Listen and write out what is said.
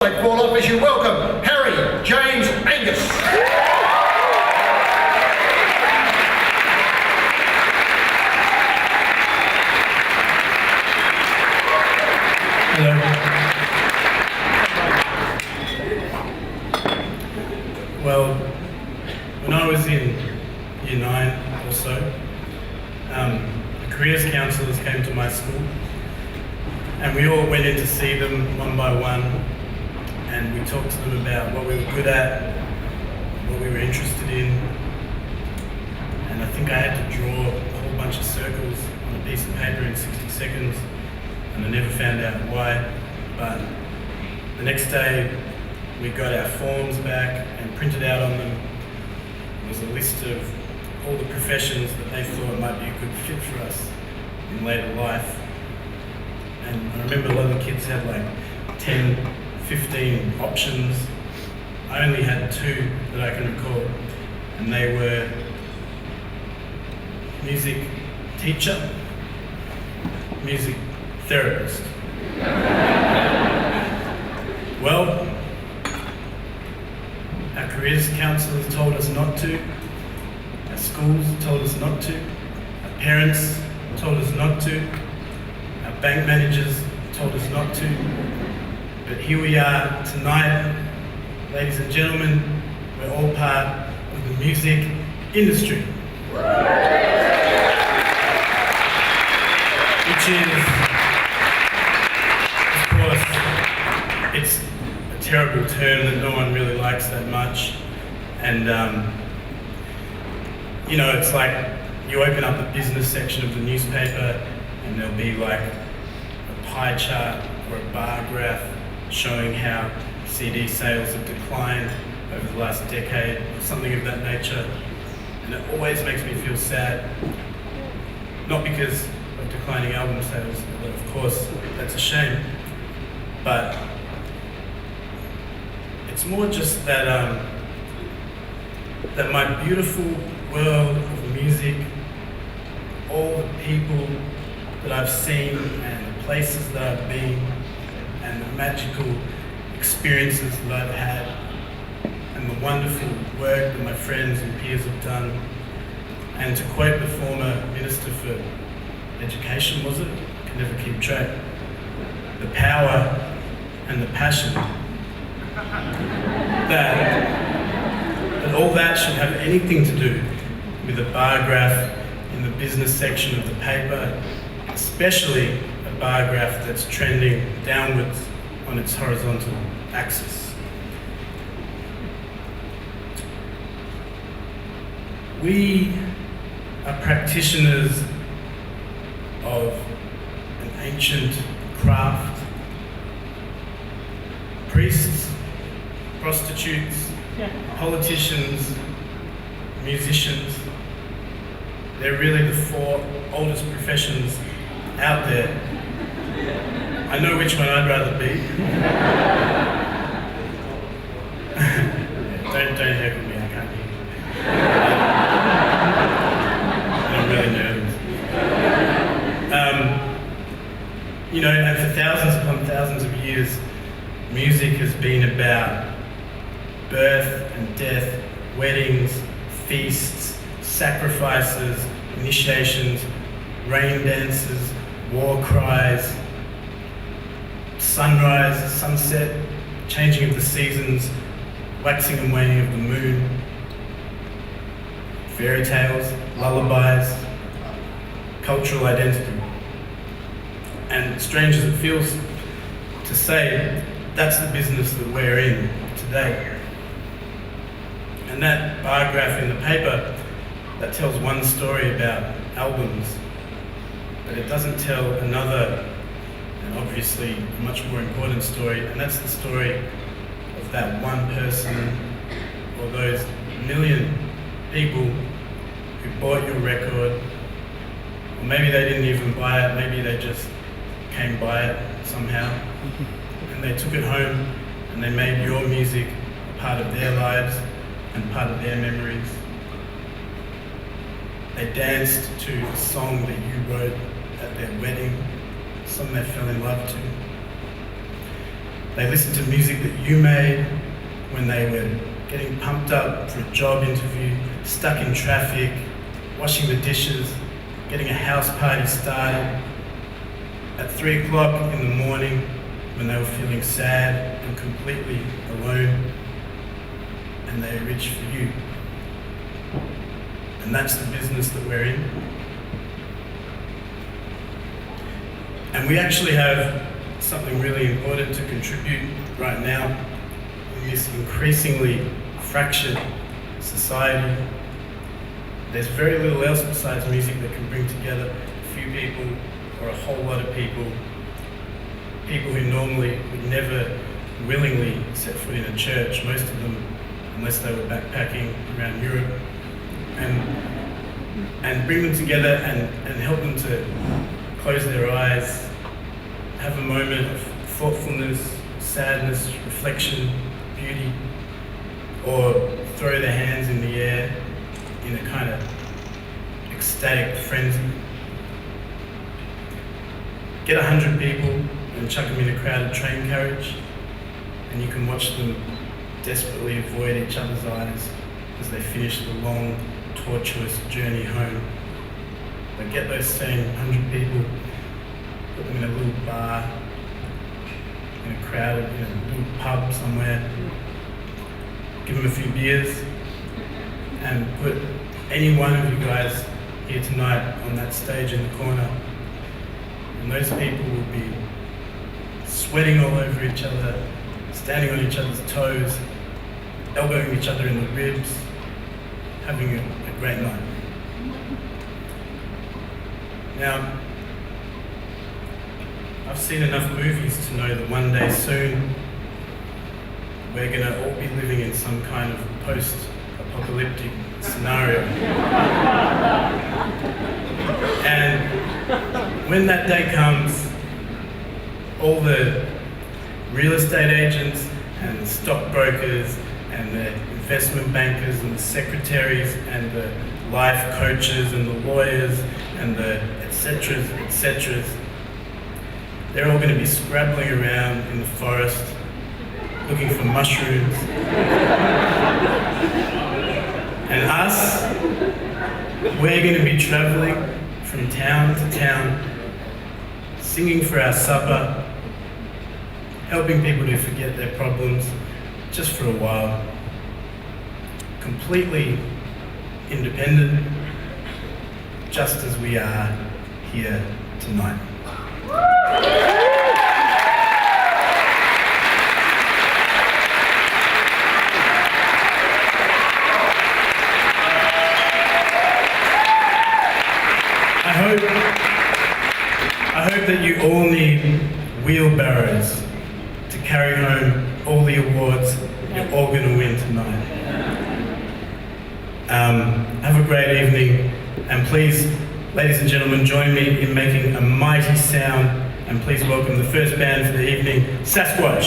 Fall off as you welcome Harry James Angus. Hello. Well, when I was in year 9 or so, the careers counsellors came to my school and we all went in to see them one by one, and we talked to them about what we were good at, what we were interested in, and I think I had to draw a whole bunch of circles on a piece of paper in 60 seconds, and I never found out why. But the next day we got our forms back and printed out on them was a list of all the professions that they thought might be a good fit for us in later life. And I remember a lot of the kids had like 10, 15 options. I only had 2 that I can recall, and they were music teacher, music therapist. Well, our careers counsellors told us not to, our schools told us not to, our parents told us not to, our bank managers told us not to, but here we are tonight, ladies and gentlemen, we're all part of the music industry. Which is, of course, it's a terrible term that no one really likes that much. And, you know, it's like you open up the business section of the newspaper and there'll be like a pie chart or a bar graph showing how CD sales have declined over the last decade, or something of that nature. And it always makes me feel sad. Not because of declining album sales, although of course that's a shame, but it's more just that that my beautiful world of music, all the people that I've seen and the places that I've been and the magical experiences that I've had and the wonderful work that my friends and peers have done, and to quote the former Minister for Education, was it? I can never keep track. The power and the passion. That all that should have anything to do with a bar graph in the business section of the paper, especially a bar graph that's trending downwards on its horizontal axis. We are practitioners of an ancient craft. Priests, prostitutes, politicians, musicians, they're really the 4 oldest professions out there. I know which one I'd rather be. Don't heckle me, I can't hear you. I'm really nervous. You know, and for thousands upon thousands of years, music has been about birth and death, weddings, feasts, sacrifices, initiations, rain dances, war cries, sunrise, sunset, changing of the seasons, waxing and waning of the moon, fairy tales, lullabies, cultural identity. And strange as it feels to say, that's the business that we're in today. And that bar graph in the paper, that tells one story about albums, but it doesn't tell another, and obviously a much more important story, and that's the story of that one person or those million people who bought your record, or maybe they didn't even buy it, maybe they just came by it somehow, and they took it home and they made your music a part of their lives and part of their memories. They danced to a song that you wrote at their wedding, a song they fell in love to. They listened to music that you made when they were getting pumped up for a job interview, stuck in traffic, washing the dishes, getting a house party started. At 3 o'clock in the morning, when they were feeling sad and completely alone, and they reached for you. And that's the business that we're in. And we actually have something really important to contribute right now in this increasingly fractured society. There's very little else besides music that can bring together a few people or a whole lot of people who normally would never willingly set foot in a church, most of them, unless they were backpacking around Europe, and bring them together and help them to close their eyes, have a moment of thoughtfulness, sadness, reflection, beauty, or throw their hands in the air in a kind of ecstatic frenzy. Get 100 people and chuck them in a crowded train carriage, and you can watch them desperately avoid each other's eyes as they finish the long, tortuous journey home. But get those same 100 people, put them in a little bar, in a crowded, in a little pub somewhere, give them a few beers, and put any one of you guys here tonight on that stage in the corner. And those people will be sweating all over each other, standing on each other's toes, elbowing each other in the ribs, having a great night. Now, I've seen enough movies to know that one day soon we're going to all be living in some kind of post-apocalyptic scenario. And when that day comes, all the real estate agents and the stockbrokers and the investment bankers and the secretaries and the life coaches and the lawyers and the et ceteras, they're all going to be scrabbling around in the forest looking for mushrooms. And us, we're going to be traveling from town to town, singing for our supper, helping people to forget their problems just for a while, completely independent, just as we are here tonight. I hope that you all need wheelbarrows to carry home all the awards you're all going to win tonight. Have a great evening, and please, ladies and gentlemen, join me in making a mighty sound, and please welcome the first band for the evening, Sasquatch.